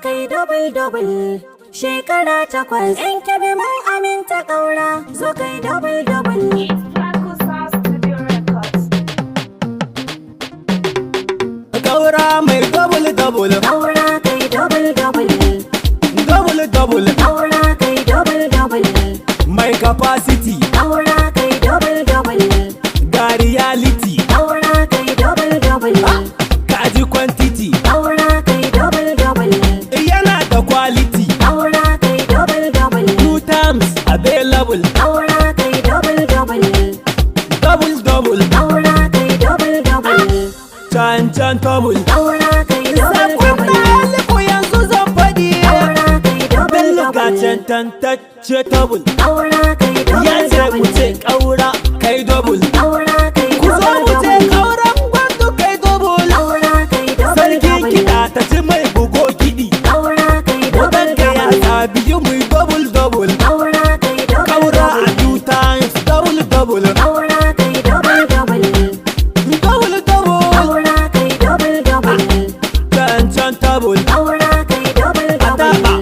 kai double shekara 8 yan kebe mun aminta ƙaura zo kai double ƙaura mai double ƙaura kai double ƙaura kai double mai capacity ƙaura kai double ga reality ƙaura kai double kaji quantity ƙaura kai double yana da quality ƙaura kai double 2 times available ƙaura kai double double ƙaura kai double can double ƙaura kai sakon na haliku yanzu zan faɗi ƙaura kai bello ga tantance double ƙaura kai ya ce mu ce ƙaura kai double ƙaura kai ku zo mu ce ƙauran gwandu kai double ƙaura kai sarkin kiɗa ta ci mai bugo kiɗi ƙaura kai waɗanda ya sabi mu double ƙaura kai ƙaura a 2 times double ƙaura kai double ƙaura kai can double ƙaura kai ataba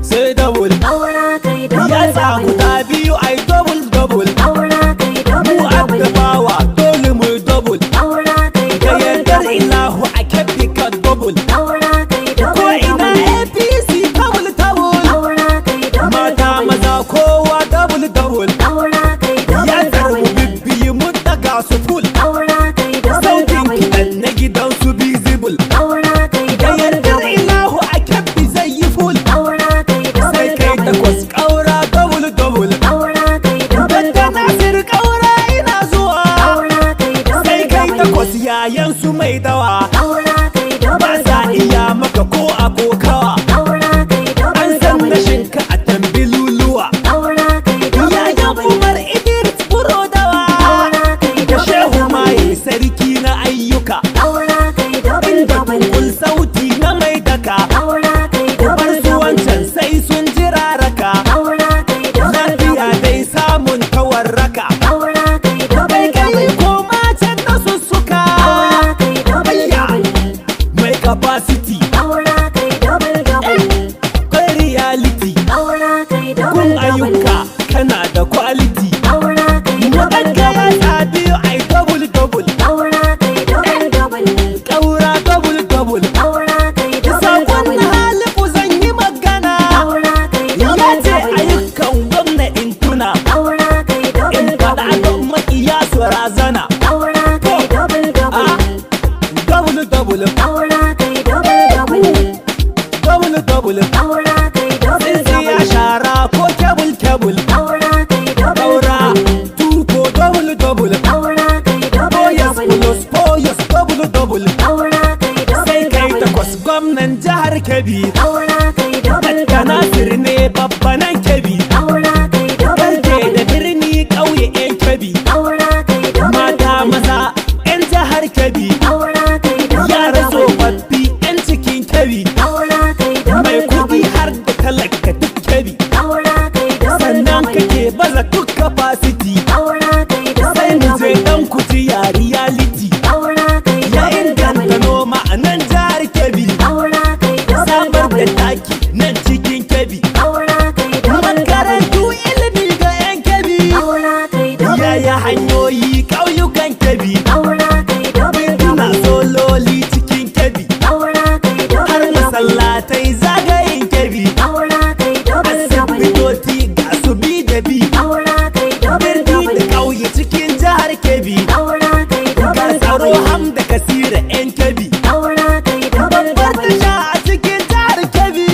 sai double ƙaura kai ya samu ta biyu ai double ƙaura kai mu addabawa dole mu double ƙaura kai da yardar ilahu a kefi ka double ƙaura kai ko ina apc double ƙaura kai mata maza kowa double ƙaura kai ya zarbu bibbiyi mun daga su full ƙaura kai sautin kiɗan na gidan su visible ƙaura kai da yardar ilahu a kefi zai yi full ƙaura kai sai kai takwas ƙaura double ƙaura kai Danta Nasir ƙaura ina zuwa ƙaura kai sai kai takwas yayan su mai dawa ƙaura kai ba sa iya maka ko a kokawa ƙaura kai an san nashinka a tambiluluwa ƙaura kai yayan Umar Idris buro dawa da shehu maye sarki na ayyuka ƙaura kai inda kukul sauti na mai daka ƙaura kai bar su wancan sai sun jira raka ƙaura kai lafiya dai samun tawarraka ƙaura kai kai kai ko macen na sussuka mai capacity ƙaura kai kai reality ƙaura kai kun ayyuka kana da quality ƙaura kai waɗanda ya sabi ai double ƙaura kai ƙaura double ƙaura kai sakon na halifu zan yi magana ƙaura kai ya ce ayyukan gwamna in tuna ƙaura kai in faɗa don maƙiya su razana ƙaura kai double ƙaura kai double ƙaura kai tsintsiya shara ko kebul ƙaura kai ƙaura tuko double ƙaura kai boyas plus boyas double ƙaura kai sai kai takwas gwamnan jihar Kebbi ƙaura kai da Nasir ne babbanan Kebbi ƙaura kai karke da birni ƙauye 'yan Kebbi ƙaura kai mata maza 'yan jihar Kebbi ƙaura kai yara tsofaffi 'yan cikin Kebbi ƙaura kai mai kuɗi har da talaka duk Kebbi ƙaura kai sannan kake baza duk capacity ƙaura kai sai mu je dan kuji ya reality ƙaura kai ya inganta noma a nan jihar Kebbi ƙaura kai samar da taki nan cikin Kebbi ƙaura kai makarantu ilimi ga 'yan Kebbi ƙaura kai yaya hanyoyi ƙauyukan Kebbi ƙaura kai tuna sololi cikin Kebbi ƙaura kai har masallatai zagayen Kebbi ƙaura kai asibitoci ga su bi da bi ƙaura kai birni da ƙauye cikin jihar Kebbi ƙaura kai ga tsaro ham da kasira 'yan Kebbi ƙaura kai babbar tasha a cikin jihar Kebbi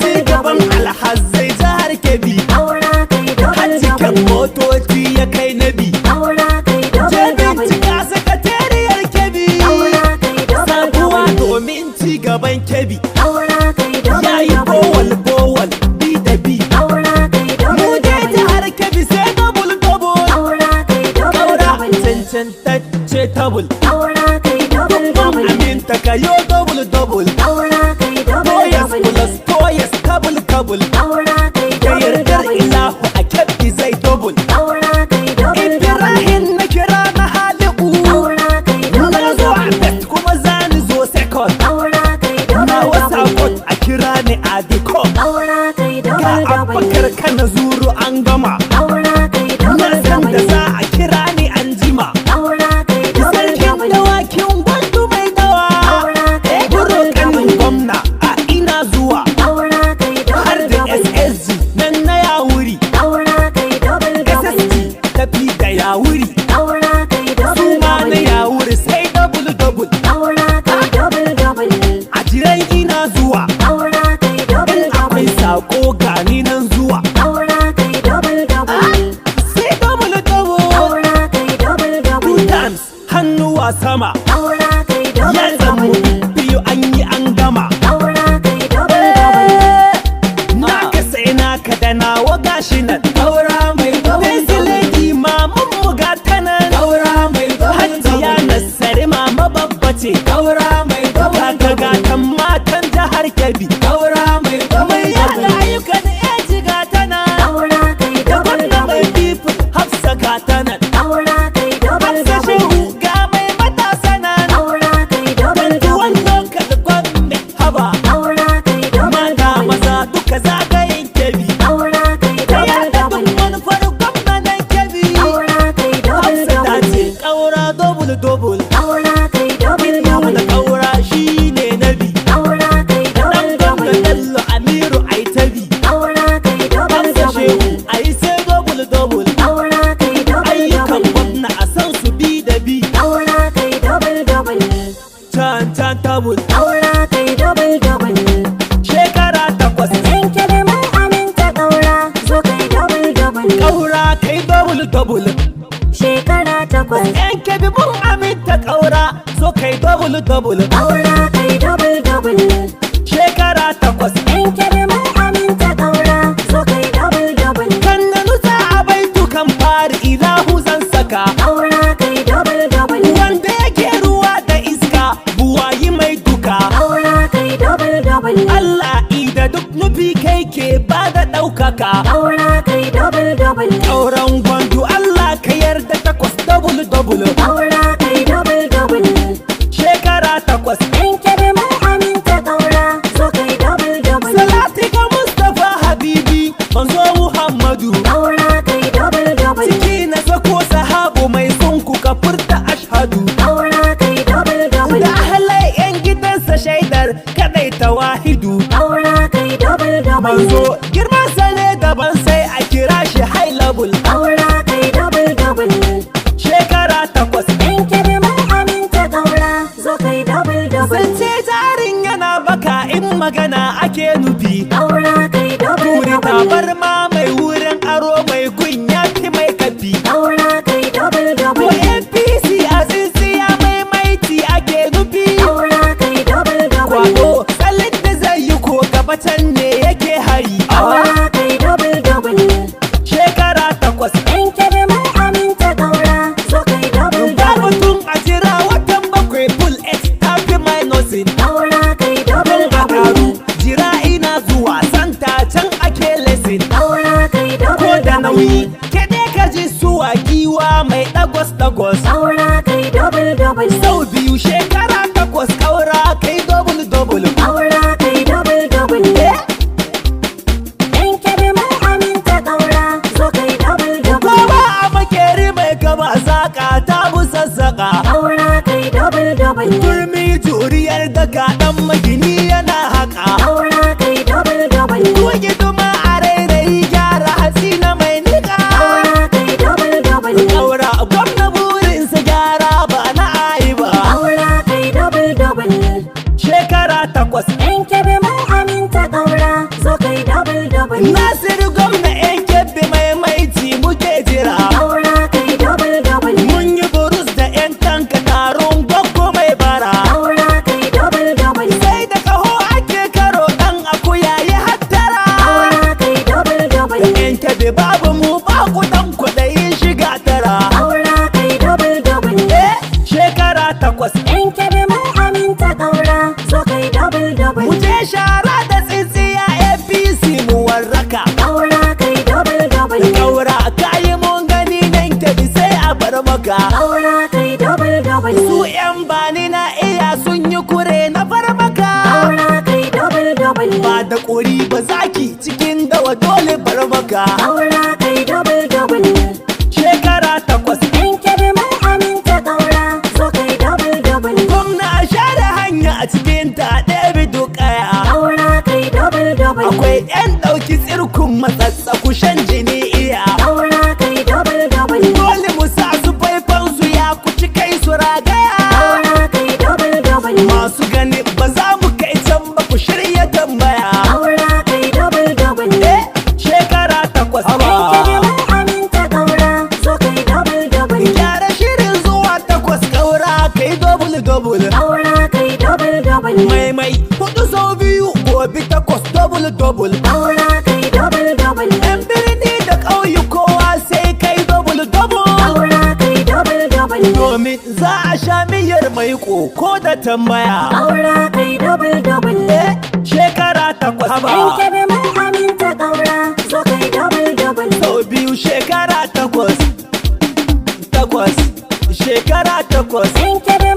ci gaban alhazzai jihar Kebbi ƙaura kai har cikin motoci ya kai nabi ƙaura kai je bincika sakatariyar Kebbi sabuwa domin ci gaban Kebbi ƙaura kai yayi bowal bi da bi ƙaura kai mu je jihar Kebbi sai double ƙaura kai ƙaura cancantacce double ƙaura kai dukkan aminta kayo double ƙaura kai boyas plus boyas double ƙaura kai da yardar ilahu a Kebbi zai double ƙaura kai Ibrahim na kira na haliku ƙaura kai na zo a best kuma zani zo second ƙaura kai na wasa Abubakar kana zuru an gama. Aura kai Na double san da double. za a kira ni an jima. Aura kai double Sarkin double. dawakin gwandu mai dawa. Aura kai Buro double kanin double. gwamna a ina zuwa. Aura kai Har double da double. SSG nan na yawuri. Aura kai double double. SSG tafi da yawuri. Aura kai Su double ma na double. yawuri sai double double. Aura kai double double. A jiran ina zuwa. Aura kai double Akwai double. sako gani nan zuwa. Aura kai double double. Sai double double. Aura kai double Two double. times hannuwa sama. Aura kai Ya double samu double. biyu an yi an gama. Aura kai double double. Na ka sai naka da nawa gashi nan. Aura mai double Besi lady maman mu ga ta nan. Aura mai double Hajiya Nassari mama babba ce. Aura mai double Kaka gatan matan jihar Kebbi. Aura mai Mai double yada ayyukan yaji ga ta nan. Aura kai Da double gwamna mai double. people Hafsa ga ta nan. Aura kai double Hafsa double. Shehu ga mai matasa nan. Aura kai double Gandu double. wannan kalkon mai haba. Aura kai double Mata double. maza duka zagayen Kebbi. Aura kai Ta double yada duk double. manufar gwamnan Kebbi. Aura kai double Hafsa ta double. ce ƙaura double double. Aura kai double Yau da double. ƙaura shi ne nabi. Aura kai Dan double gwamna double. Bello Amiru ai tabi. Aura kai double Hafsa double. Shehu ai sai double double. Aura kai double Ayyukan double. gwamna a san su bi da bi. Aura kai double double. Can tabul. Aura kai double double. Shekara takwas. In kebe mun aminta ƙaura, zo kai double double. Ƙaura kai double double. Shekara takwas. Yan kebi mun aminta ƙaura zo kai double double. Aura kai double double. Shekara takwas. In kebe mun aminta ƙaura, zo kai double double. Kan na nusa a baitukan fari ilahu zan saka. Aura kai double double. Wanda yake ruwa da iska buwayi mai duka. Aura kai double double. Allah ida duk nufi kai ke ba da ɗaukaka. Aura kai double double. Ƙauran gwandu Allah ka yarda takwas double double. Aura kai double double. Shekara takwas. In kebe mun aminta ƙaura, zo kai double double. Salati ga Mustapha Habibi manzo Muhammadu. Aura kai double double. Ciki na sako sahabu mai sunku ka furta ashhadu. Aura kai double double. Da ahalai yan gidansa shaidar kadai tawahidu. Aura kai double double. Manzo girman sa ne daban sai a kira shi high level. Aura kai double double. Shekara takwas. In kebe mun aminta ƙaura, zo kai double double. Zance jarin yana baka in magana ake nufi. Aura kai double Turi double. tabarma mai wurin aro mai gunya fi mai kafi. Aura kai double Ko double. APC a tsintsiya mai maiti ake nufi. Aura kai double double. Kwado tsalin da zai yi ko gabatan ne yake hari. Aura kai double double. Shekara takwas. In kebe mun aminta ƙaura, zo kai double Babu double. tun a jira watan bakwai full X ta fi minusin. Aura kai double Tun a double. karu jira ina zuwa santa can ake lesin. Aura kai Ko double da double. nauyi kede ka ji suwa giwa mai dagos dagos. Aura kai double double. Sau biyu shekara takwas ƙaura kai double double. Aura kai double double. Eh? In kebe mun aminta ƙaura, zo kai double double. Kowa a makeri mai gaba saƙa ta busassaƙa. Aura kai double double. Turmi juriyar daga ɗan magini yana haƙa. Aura kai double double. Kuki duma a rairayi gyara hatsi na mai niƙa. Aura kai double double. Ƙaura gwamna burinsa gyara ba na ayi ba. Aura kai double double. Shekara takwas. In kebe mun aminta ƙaura, zo kai double double. Nasiru gwamna yan kebbi mai maiti muke jira. Aura kai double double. Mun yi burus da yan tanka taron gwaggo mai bara. Aura kai double double. Sai da kaho ake karo ɗan akuya ya hattara. Aura kai double double. Yan kebbi babu mu ba ku ɗan kwaɗayin shiga tara. Aura kai double double. Eh, shekara takwas. In kebe mun aminta ƙaura, zo kai double double. Mu je shara da tsintsiya APC mu warraka. Aura kai double double. Ƙaura kayi mun gani nan kebbi sai a bar maka. Aura kai double double. Su 'yan bani na iya sun yi kure na farmaka. Aura kai double double. Ba da ƙuri ba zaki cikin dawa nawa dole bar maka. Ƙaura kai double double. Shekara 8 Yan kebe mun aminta ƙaura, zo kai double double. gwamna a share hanya a cikin ta ɗaya dukaya. Ƙaura kai double double. Akwai 'yan ɗauki tsirkun matsatsaku shan jini iya. Ƙaura kai double double. Dole mu sa su faifan su ya kuci kai su ragaya. Ƙaura kai double double. Masu gani ba za mu kai can ba ku shirya tambaya. Ƙaura kai double double. Shekara 8 Yan kebe mun aminta ƙaura, zo kai double double. gyara shirin zuwa 8 ƙaura kai double. Ƙaura kai double double. Maimai 4 sau 2 gobe 8 double. Ƙaura kai double double. Yan birni da ƙauye kowa sai kai double. Ƙaura kai double double. Domin za a sha miyar mai ko da tambaya. Ƙaura kai double double. Shekara 8 Yan kebe mun aminta ƙaura, zo kai double double. sau 2 shekara 8 shekara 8 Yan kebe